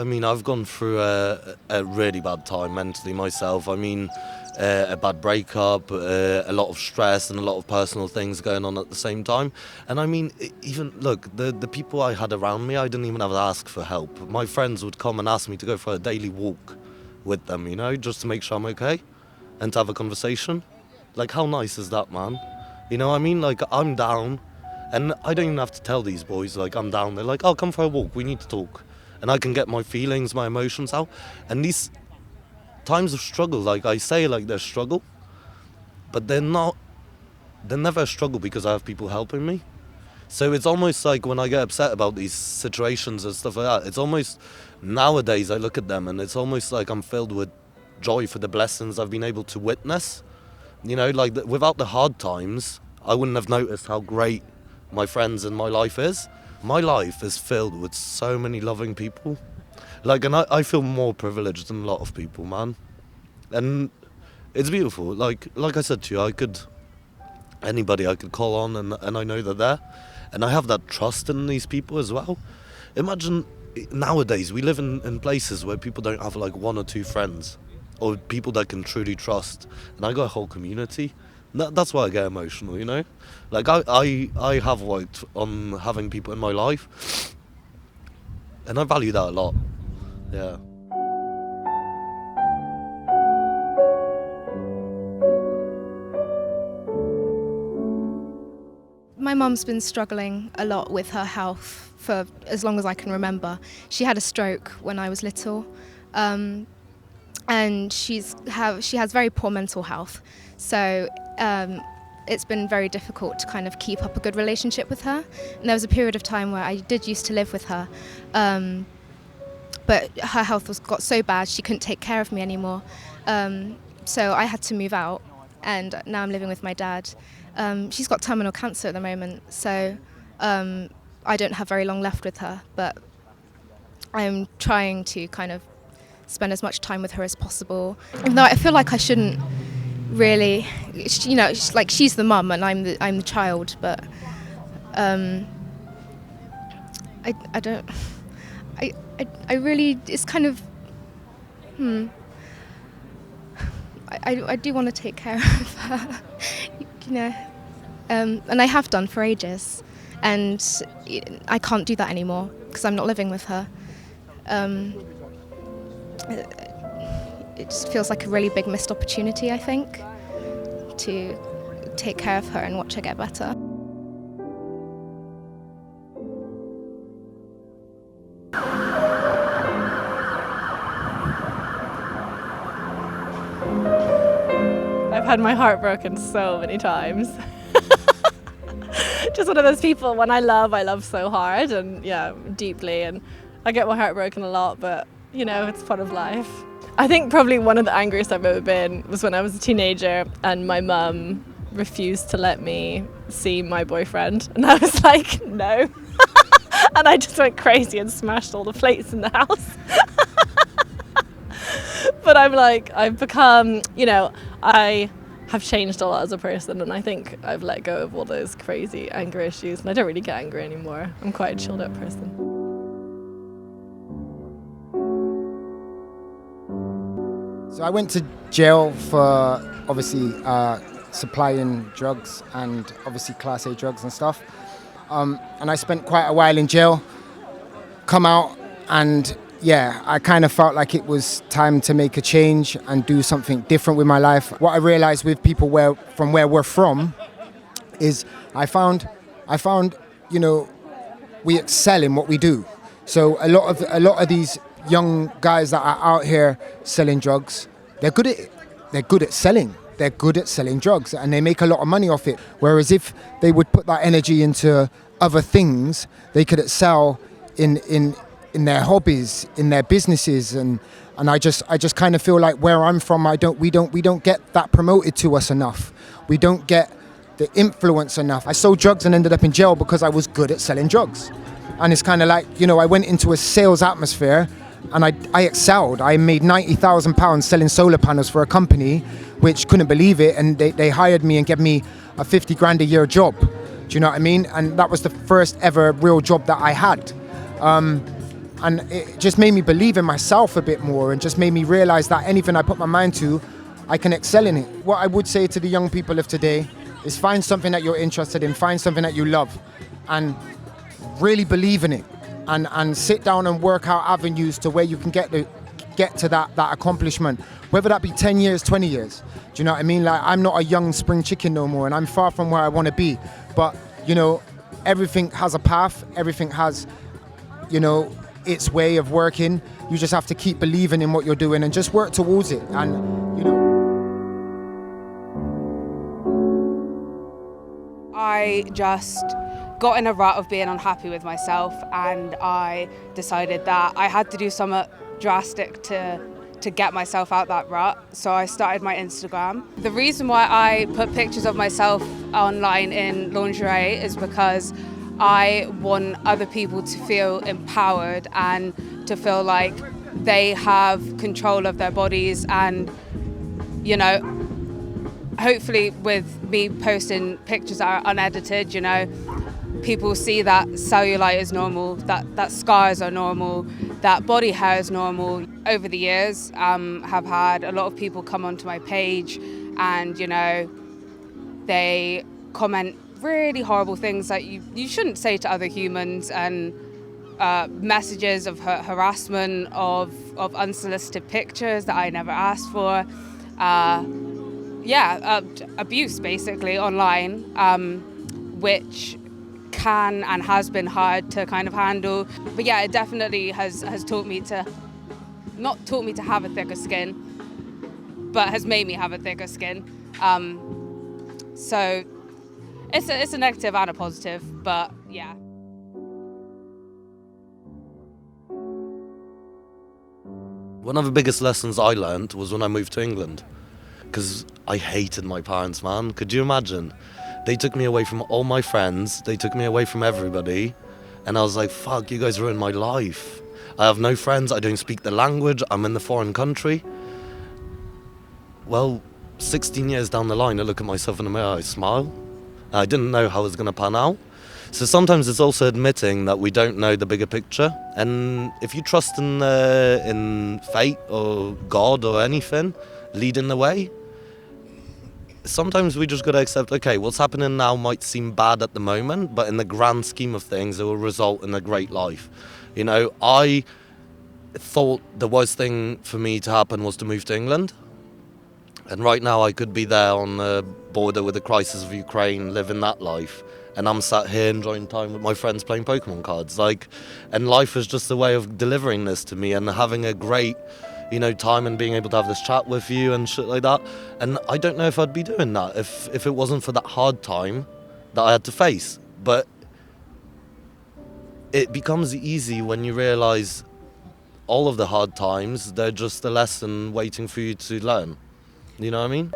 mean, I've gone through a really bad time mentally myself. I mean, a bad breakup, a lot of stress and a lot of personal things going on at the same time. And I mean, even, look, the people I had around me, I didn't even have to ask for help. My friends would come and ask me to go for a daily walk with them, you know, just to make sure I'm okay and to have a conversation. Like, how nice is that, man? You know what I mean? Like, I'm down and I don't even have to tell these boys, like, I'm down. They're like, oh, come for a walk, we need to talk. And I can get my feelings, my emotions out. And these times of struggle, like I say, like they're struggle, but they're never a struggle because I have people helping me. So it's almost like when I get upset about these situations and stuff like that, it's almost, nowadays I look at them and it's almost like I'm filled with joy for the blessings I've been able to witness. You know, like without the hard times, I wouldn't have noticed how great my friends and my life is. My life is filled with so many loving people. Like, and I feel more privileged than a lot of people, man. And it's beautiful. Like I said to you, anybody I could call on and I know they're there. And I have that trust in these people as well. Imagine, nowadays, we live in places where people don't have like one or two friends or people that can truly trust. And I got a whole community. That's why I get emotional, you know? Like, I have worked on having people in my life, and I value that a lot, yeah. My mum's been struggling a lot with her health for as long as I can remember. She had a stroke when I was little, and she has very poor mental health. So it's been very difficult to kind of keep up a good relationship with her. And there was a period of time where I did used to live with her, but her health got so bad she couldn't take care of me anymore. So I had to move out, and now I'm living with my dad. She's got terminal cancer at the moment, so I don't have very long left with her, but I'm trying to kind of spend as much time with her as possible. Even though I feel like I shouldn't really, you know, like she's the mum and I'm the child, but I really, it's kind of, I do want to take care of her, you know, and I have done for ages, and I can't do that anymore because I'm not living with her. It just feels like a really big missed opportunity, I think, to take care of her and watch her get better. I've had my heart broken so many times. Just one of those people, when I love so hard and deeply, and I get my heart broken a lot, but you know, it's part of life. I think probably one of the angriest I've ever been was when I was a teenager and my mum refused to let me see my boyfriend, and I was like, no. And I just went crazy and smashed all the plates in the house. But I'm like, I've become, you know, I have changed a lot as a person, and I think I've let go of all those crazy anger issues, and I don't really get angry anymore. I'm quite a chilled out person. So I went to jail for obviously supplying drugs and obviously Class A drugs and stuff. And I spent quite a while in jail, come out, and I kind of felt like it was time to make a change and do something different with my life. What I realized with people from where we're from is I found, you know, we excel in what we do. So a lot of these young guys that are out here selling drugs, they're good at it. They're good at selling. They're good at selling drugs, and they make a lot of money off it. Whereas if they would put that energy into other things, they could excel in their hobbies, in their businesses, and I just kind of feel like where I'm from, we don't get that promoted to us enough. We don't get the influence enough. I sold drugs and ended up in jail because I was good at selling drugs. And it's kind of like, you know, I went into a sales atmosphere and I excelled. I made £90,000 selling solar panels for a company which couldn't believe it, and they hired me and gave me a 50 grand a year job. Do you know what I mean? And that was the first ever real job that I had. And it just made me believe in myself a bit more, and just made me realize that anything I put my mind to, I can excel in it. What I would say to the young people of today is find something that you're interested in, find something that you love, and really believe in it, and sit down and work out avenues to where you can get to that accomplishment, whether that be 10 years, 20 years. Do you know what I mean? Like, I'm not a young spring chicken no more, and I'm far from where I want to be. But, you know, everything has a path, everything has, you know, its way of working. You just have to keep believing in what you're doing and just work towards it. And, you know, I just got in a rut of being unhappy with myself, and I decided that I had to do something drastic to get myself out that rut. So I started my Instagram. The reason why I put pictures of myself online in lingerie is because I want other people to feel empowered and to feel like they have control of their bodies. And, you know, hopefully with me posting pictures that are unedited, you know, people see that cellulite is normal, that scars are normal, that body hair is normal. Over the years, have had a lot of people come onto my page and, you know, they comment really horrible things that you shouldn't say to other humans, and messages of harassment, of unsolicited pictures that I never asked for. Abuse basically online, which can and has been hard to kind of handle. But yeah, it definitely has taught me to, not taught me to have a thicker skin, but has made me have a thicker skin. So it's a negative and a positive, but yeah. One of the biggest lessons I learned was when I moved to England, because I hated my parents, man. Could you imagine? They took me away from all my friends, they took me away from everybody, and I was like, fuck, you guys ruined my life. I have no friends, I don't speak the language, I'm in the foreign country. Well, 16 years down the line, I look at myself in the mirror, I smile. I didn't know how it was going to pan out. So sometimes it's also admitting that we don't know the bigger picture. And if you trust in fate or God or anything leading the way, sometimes we just got to accept, okay, what's happening now might seem bad at the moment, but in the grand scheme of things, it will result in a great life. You know, I thought the worst thing for me to happen was to move to England. And right now I could be there on the border with the crisis of Ukraine, living that life. And I'm sat here enjoying time with my friends playing Pokemon cards. And life is just a way of delivering this to me and having a great, you know, time and being able to have this chat with you and shit like that. And I don't know if I'd be doing that if it wasn't for that hard time that I had to face. But it becomes easy when you realize all of the hard times, they're just a lesson waiting for you to learn. You know what I mean?